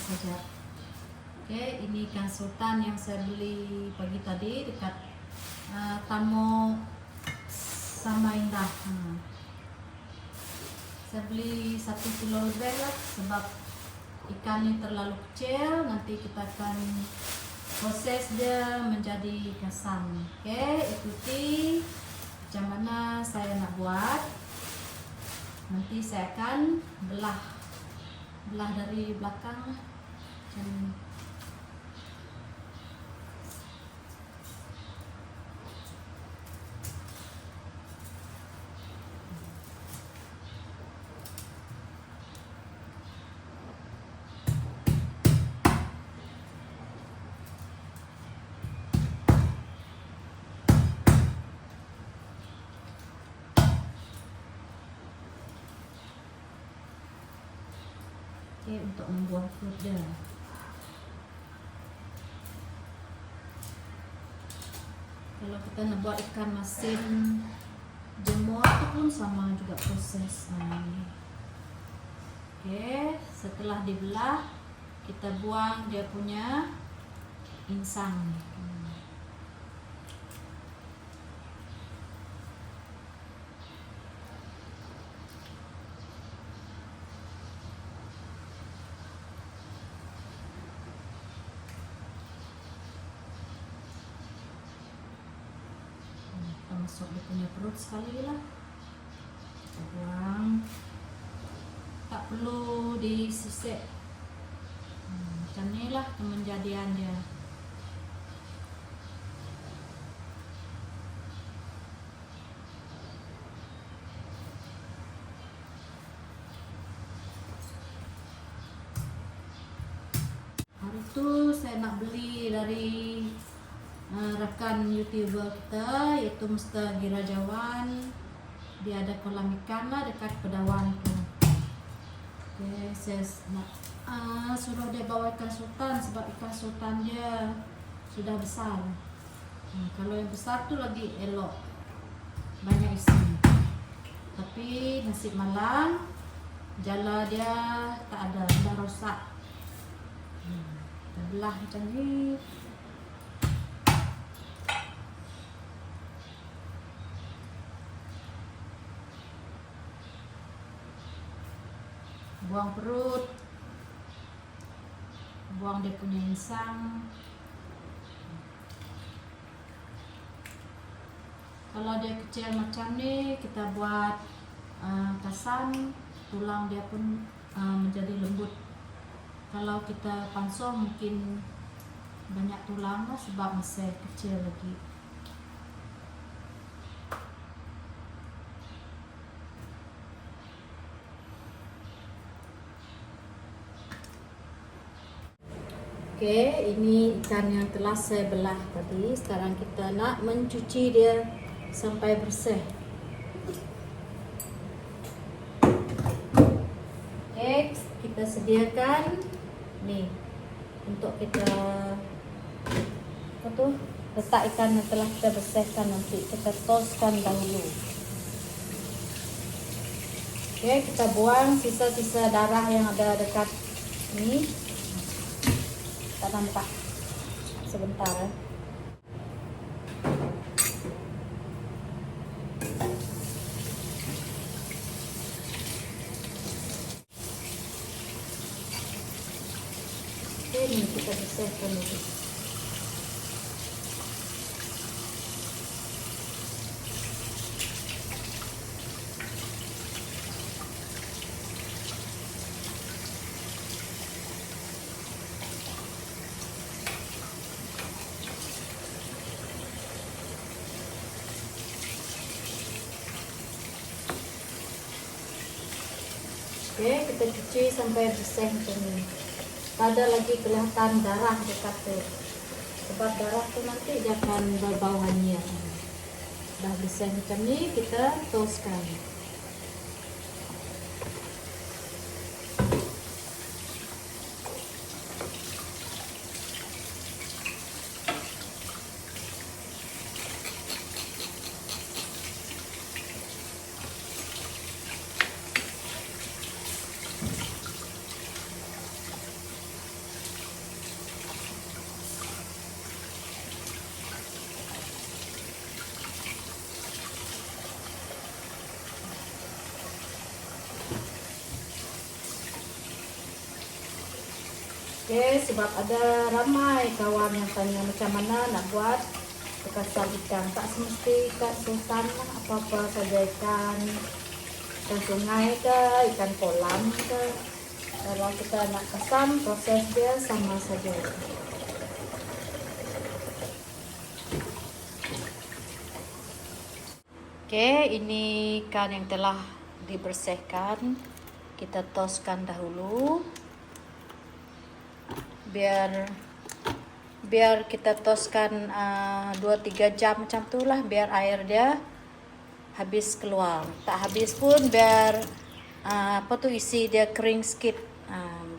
saja. Oke, ini ikan sultan yang saya beli pagi tadi dekat Tamo Samarinda. Saya beli 1 kilo lebih lah, sebab ikannya terlalu kecil. Nanti kita akan proses dia menjadi kasam. Oke, ikuti macam mana saya nak buat. Nanti saya akan belah dari belakang macam ni. Untuk membuang perut dia. Kalau kita nak buat ikan masin jemur itu pun sama juga prosesnya. Oke, setelah dibelah kita buang dia punya insang. Masuk dia punya perut sekali lah, kita buang, tak perlu disisik. Macam ni lah kemenjadian dia. Hari tu saya nak beli dari rekan YouTuber kita, yaitu Mr. Girajawan. Dia ada kolam ikan lah dekat Pedawan tu. Oke, saya nak suruh dia bawa ikan sultan, sebab ikan sultan dia sudah besar. Kalau yang besar tu lagi elok, banyak isinya. Tapi nasib malang, jala dia tak ada, dah rosak. Kita belah macam ni. Buang perut, buang dia punya insang. Kalau dia kecil macam ni, kita buat kasam, tulang dia pun menjadi lembut. Kalau kita panso mungkin banyak tulang lah, sebab masih kecil lagi. Oke, ini ikan yang telah saya belah tadi. Sekarang kita nak mencuci dia sampai bersih. Oke, kita sediakan nih untuk kita letak ikan yang telah kita bersihkan. Nanti kita toskan dahulu. Oke, kita buang sisa-sisa darah yang ada dekat ini. Tak nampak sebentar ya. Ini kita bersihkan dulu. Oke, kita cuci sampai bersih macam ni. Tak ada lagi kelihatan darah dekat tu. Sebab darah tu nanti dia akan berbau hanyir. Dah bersih macam ni, kita toskan. Oke, sebab ada ramai kawan yang tanya macam mana nak buat bekasam ikan. Tak semesti ikan susah, apa-apa saja ikan sungai ke, ikan kolam ke. Kalau kita nak kasam, proses dia sama saja. Oke, ini ikan yang telah dibersihkan. Kita toskan dahulu. Biar kita toskan 2-3 jam macam itulah, biar air dia habis keluar. Tak habis pun biar isi dia kering sikit.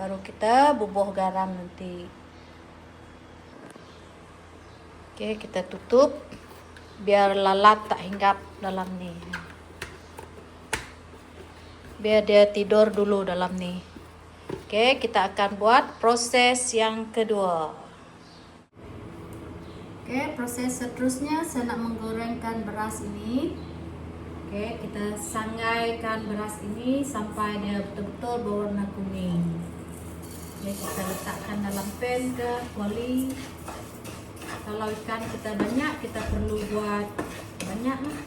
Baru kita bubuh garam nanti. Oke, kita tutup biar lalat tak hinggap dalam ni. Biar dia tidur dulu dalam ni. Oke, kita akan buat proses yang kedua. Oke, proses seterusnya saya nak menggorengkan beras ini. Oke, kita sanggaikan beras ini sampai dia betul-betul berwarna kuning. Oke, kita letakkan dalam pan ke kuali. Kalau ikan kita banyak, kita perlu buat banyak lah.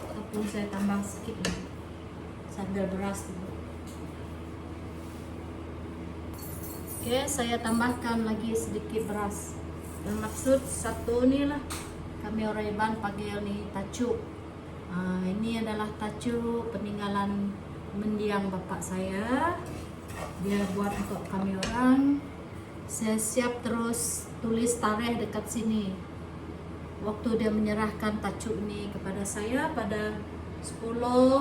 Ataupun saya tambah sedikit lah, sambil beras dulu. Oke, saya tambahkan lagi sedikit beras. Bermaksud satu ni lah, kami orang Iban panggil ni tacuk. Ini adalah tacuk peninggalan mendiang bapak saya. Dia buat untuk kami orang. Saya siap terus tulis tarikh dekat sini. Waktu dia menyerahkan tacuk ini kepada saya pada 10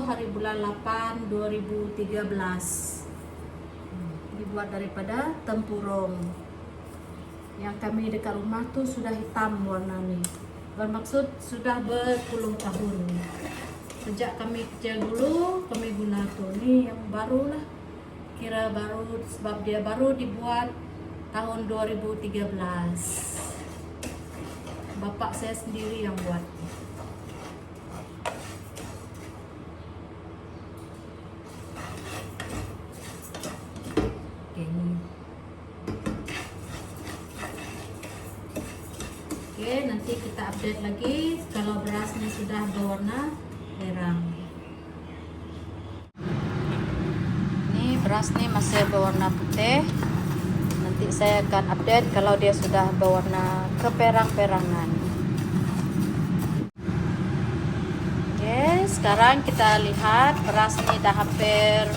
hari bulan 8 2013. Dibuat daripada tempurung. Yang kami dekat rumah tu sudah hitam warna ni. Bermaksud sudah berpuluh tahun. Sejak kami kecil dulu kami guna tu. Ni yang baru lah. Kira baru sebab dia baru dibuat tahun 2013. Bapak saya sendiri yang buat. Oke, nanti kita update lagi kalau berasnya sudah berwarna merah. Ini beras nih masih berwarna putih. Nanti saya akan update kalau dia sudah berwarna keperang-perangan. Oke, sekarang kita lihat beras ini dah hampir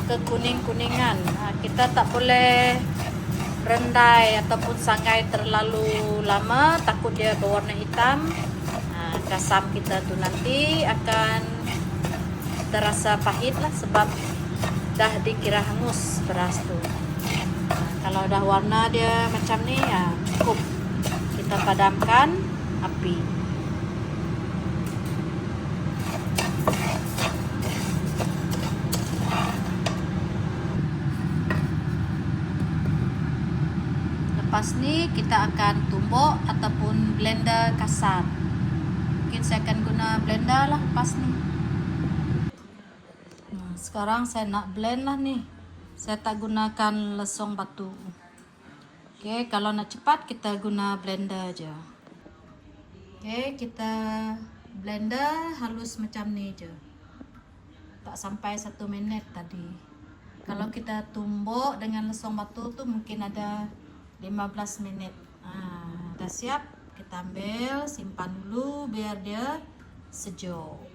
ke kuning-kuningan. Kita tak boleh rendai ataupun sanggai terlalu lama, takut dia berwarna hitam. Kasam kita tu nanti akan terasa pahit lah sebab dah dikira hangus beras tu. Kalau dah warna dia macam ni, cukup kita padamkan api. Lepas ni kita akan tumbuk ataupun blender kasar. Mungkin saya akan guna blender lah lepas ni. Sekarang saya nak blend lah ni. Saya tak gunakan lesung batu. Oke, kalau nak cepat kita guna blender aja. Oke, kita blender halus macam ni je. Tak sampai 1 minit tadi. Kalau kita tumbuk dengan lesung batu tu mungkin ada 15 menit. Dah siap, kita ambil, simpan dulu biar dia sejuk.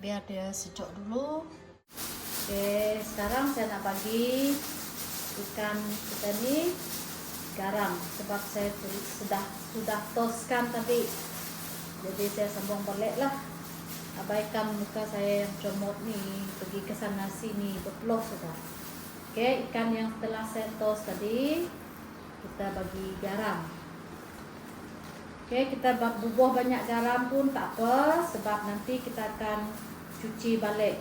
Biar dia sejuk dulu. Oke, sekarang saya nak bagi ikan kita ni garam sebab saya sudah toskan tadi. Jadi saya sambung balik lah. Abaikan muka saya yang comot ni, pergi ke sana sini, berpeluh sudah. Oke, ikan yang telah saya tos tadi, kita bagi garam. Oke, kita bubuh banyak garam pun tak apa, sebab nanti kita akan cuci balik.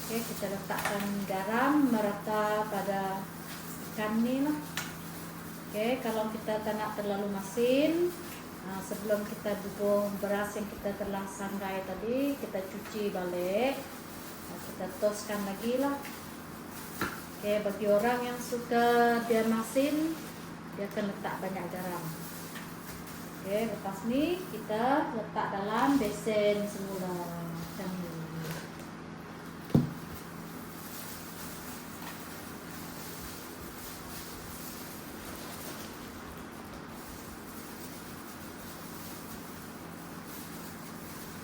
Oke, kita letakkan garam merata pada ikan ni lah. Oke, kalau kita tak nak terlalu masin, sebelum kita bubuh beras yang kita telah sangrai tadi, kita cuci balik, kita toskan lagi lah. Oke, bagi orang yang suka dia masin, dia akan letak banyak garam. Oke, lepas ni kita letak dalam besen semula macam ni.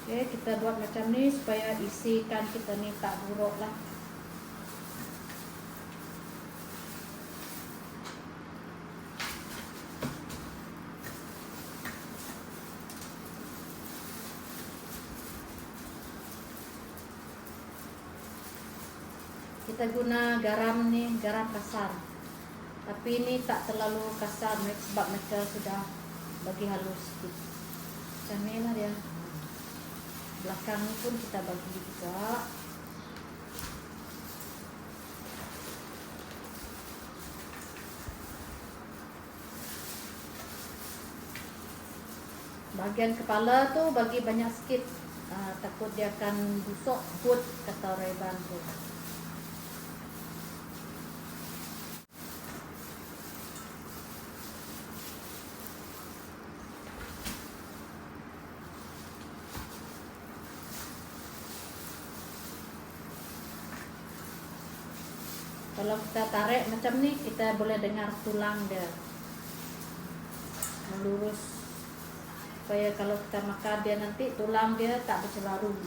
Oke, kita buat macam ni supaya isi ikan kita ni tak buruk lah. Kita guna garam ni, garam kasar. Tapi ini tak terlalu kasar sebab mereka sudah bagi halus sikit. Macam ni lah dia. Belakang ni pun kita bagi juga. Bagian kepala tu bagi banyak sikit. Takut dia akan busuk, put kata Reban tu. Kalau kita tarik macam ni, kita boleh dengar tulang dia melurus, supaya kalau kita makan dia nanti tulang dia tak bercelarung.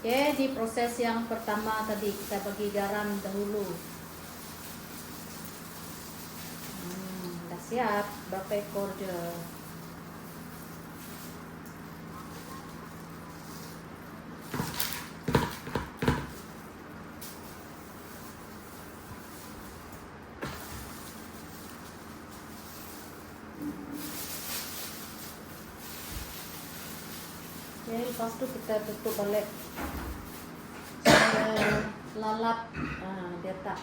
Oke, di proses yang pertama tadi kita bagi garam dahulu. Dah siap, berapa ekor je. Oke, lepas tu kita tutup balik supaya lalap, dia tak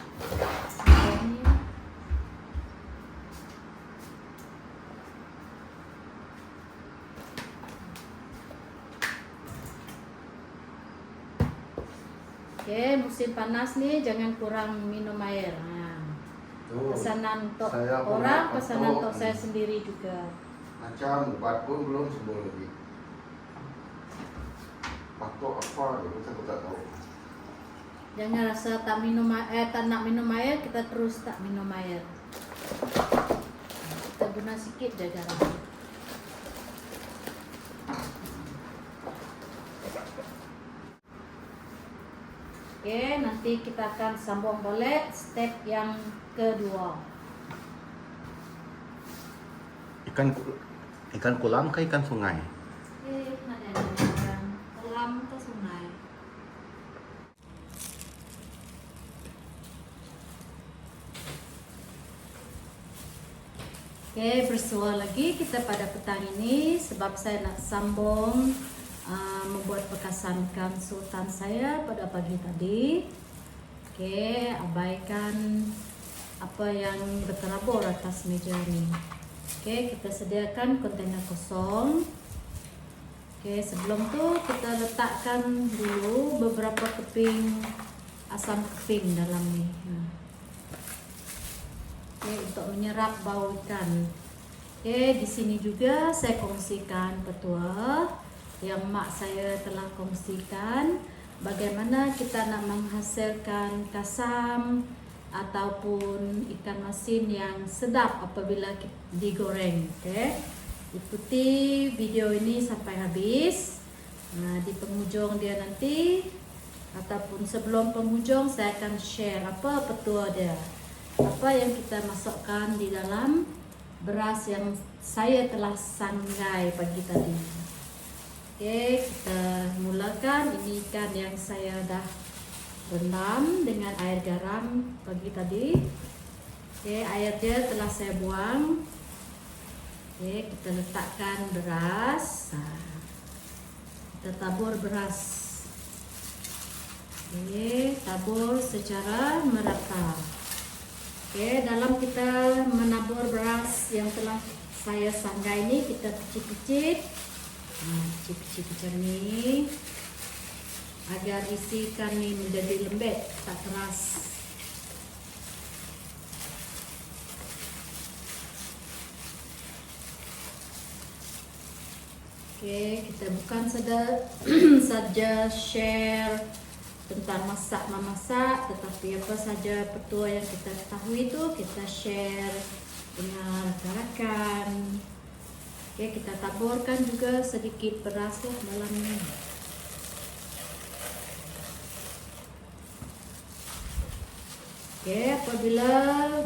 ini. Oke, musim panas nih jangan kurang minum air. Pesanan untuk orang, pesanan untuk saya sendiri juga. Macam 4 pun belum sembuh lagi. Patok apa gitu saya tak tahu. Jangan rasa tak minum air, tak nak minum air, kita terus tak minum air. Kita guna sikit je garam. Oke, nanti kita akan sambung balik step yang kedua. Ikan kolam ke ikan sungai? Ikan kolam ke sungai. Oke, bersua lagi kita pada petang ini sebab saya nak sambung membuat pekasan ikan sultan saya pada pagi tadi. Oke, abaikan apa yang berterabur atas meja ini. Oke, kita sediakan kontainer kosong. Oke, sebelum tu kita letakkan dulu beberapa keping asam keping dalam ni. Oke, untuk menyerap bau ikan. Oke, di sini juga saya kongsikan petua yang mak saya telah kongsikan bagaimana kita nak menghasilkan kasam ataupun ikan masin yang sedap apabila digoreng. Oke, ikuti video ini sampai habis. Di penghujung dia nanti ataupun sebelum penghujung saya akan share apa petua dia, apa yang kita masukkan di dalam beras yang saya telah sangrai pagi tadi. Oke, kita mulakan. Ini ikan yang saya dah rendam dengan air garam pagi tadi. Oke, airnya telah saya buang. Oke, kita letakkan beras. Nah, kita tabur beras. Oke, tabur secara merata. Oke, dalam kita menabur beras yang telah saya sangrai ini, kita picit-picit. Nah, picit-picit ini agar isi ikan ini menjadi lembek, tak keras. Oke, kita bukan saja share tentang masak memasak, tetapi apa saja petua yang kita ketahui itu kita share dengan rekan-rekan. Oke, kita taburkan juga sedikit beras lah dalamnya. Oke, apabila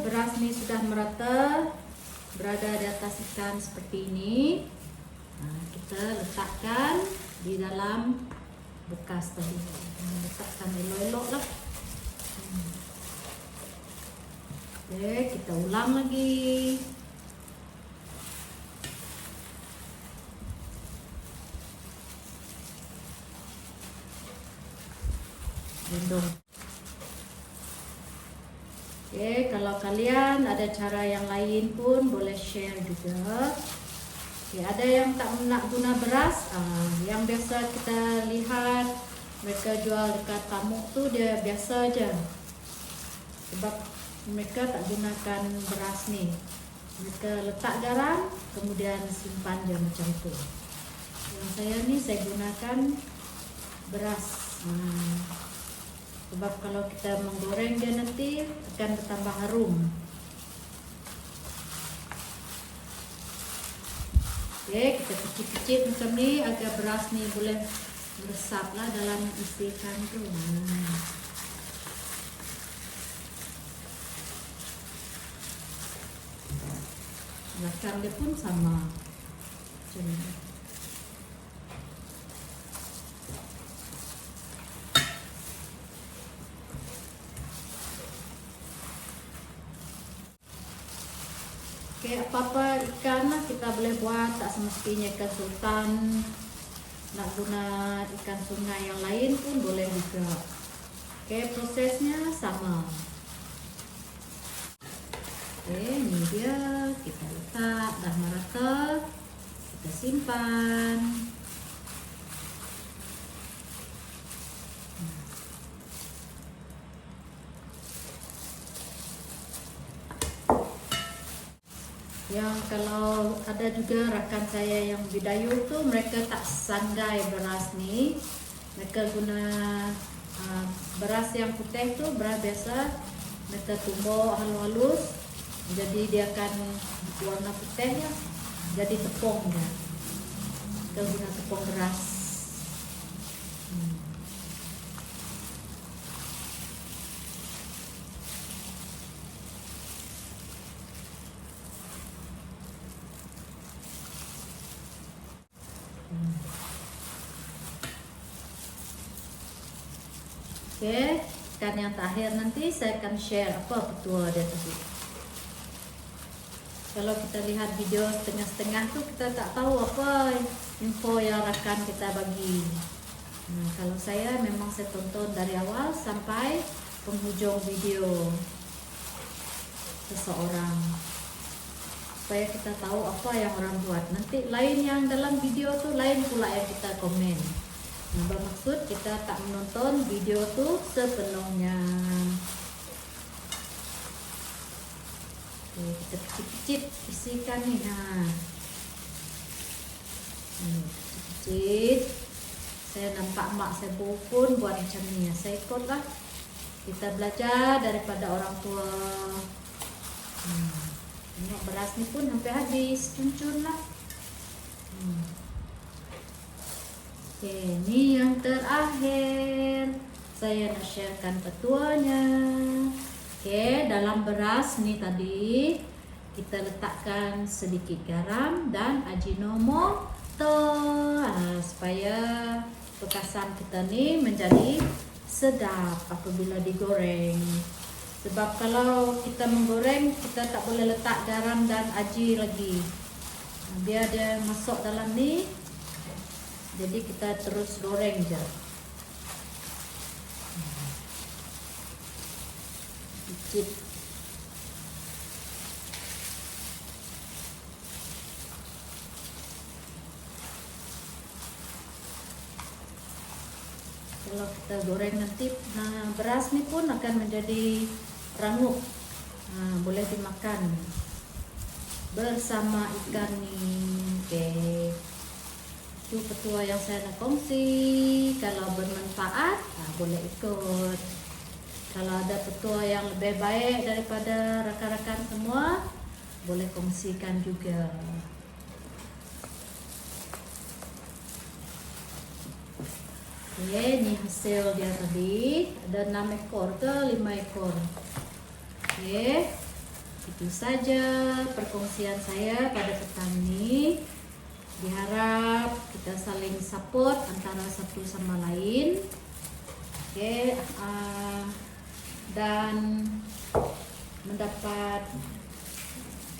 beras ini sudah merata berada di atas ikan seperti ini, nah, kita letakkan di dalam bekas tadi. Letakkan elok-elok lah. Oke, kita ulang lagi. Gendong. Oke, kalau kalian ada cara yang lain pun boleh share juga. Oke, ada yang tak nak guna beras, yang biasa kita lihat mereka jual dekat Tamuk tu dia biasa aja. Sebab mereka tak gunakan beras ni. Mereka letak garam, kemudian simpan je macam tu. Yang saya ni saya gunakan beras. Sebab kalau kita menggoreng dia nanti akan bertambah harum. Oke, kita picit-picit macam ni agar beras ni boleh meresap lah dalam isi ikan tu. Belakang dia pun sama macam ni. Oke, apa-apa ikan lah kita boleh buat, tak semestinya ikan sultan. Nak guna ikan sungai yang lain pun boleh juga. Oke, prosesnya sama. Oke, ini dia. Kita letak dah merata. Kita simpan. Yang kalau ada juga rakan saya yang bidayuh tu, mereka tak sangrai beras ni. Mereka guna beras yang putih tu, beras biasa. Mereka tumbuk halus-halus, jadi dia akan warna putih ya. Jadi tepung dia. Kita guna tepung beras. Oke, dan yang terakhir nanti saya akan share apa petua dia tadi. Kalau kita lihat video setengah-setengah tu kita tak tahu apa info yang rakan kita bagi. Kalau saya memang saya tonton dari awal sampai penghujung video seseorang supaya kita tahu apa yang orang buat. Nanti lain yang dalam video tu lain pula yang kita komen. Bermaksud kita tak menonton video tu sepenuhnya. Oke, kita picit-picit isikan ni. Picit-picit. Saya nampak mak saya pun buat macam ni. Saya ikut lah. Kita belajar daripada orang tua. Tengok beras ni pun hampir habis. Cuncun lah. Oke, ini yang terakhir. Saya nak sharekan petuanya. Oke, dalam beras ni tadi kita letakkan sedikit garam dan ajinomoto supaya bekasan kita ni menjadi sedap apabila digoreng. Sebab kalau kita menggoreng, kita tak boleh letak garam dan aji lagi. Biar dia masuk dalam ni. Jadi kita terus goreng je. Sikit. Kalau kita goreng nanti, beras ni pun akan menjadi rangup. Boleh dimakan bersama ikan ni. Okay. Itu petua yang saya nak kongsi. Kalau bermanfaat, boleh ikut. Kalau ada petua yang lebih baik daripada rakan-rakan semua, boleh kongsikan juga. Oke, ini hasil dia tadi. Ada 6 ekor ke 5 ekor. Oke, itu saja perkongsian saya pada petang ini. Diharap kita saling support antara satu sama lain. Oke, dan mendapat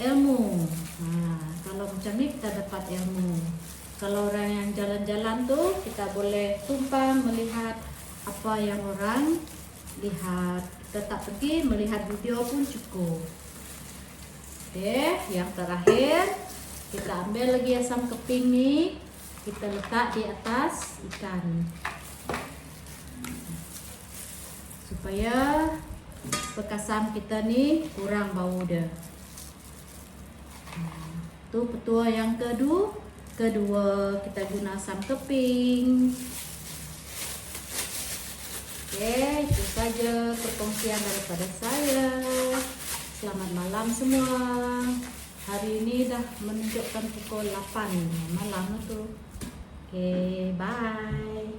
ilmu. Kalau macam ni kita dapat ilmu. Kalau orang yang jalan-jalan tuh kita boleh tumpang melihat apa yang orang lihat. Kita tak pergi melihat video pun cukup. Oke, yang terakhir kita ambil lagi asam keping nih, kita letak di atas ikan supaya bekas asam kita nih kurang bau dia. Itu petua yang kedua kita guna asam keping. Oke, itu saja perkongsian daripada saya. Selamat malam semua. Hari ini dah menunjukkan pukul 8 malam itu. Oke, bye.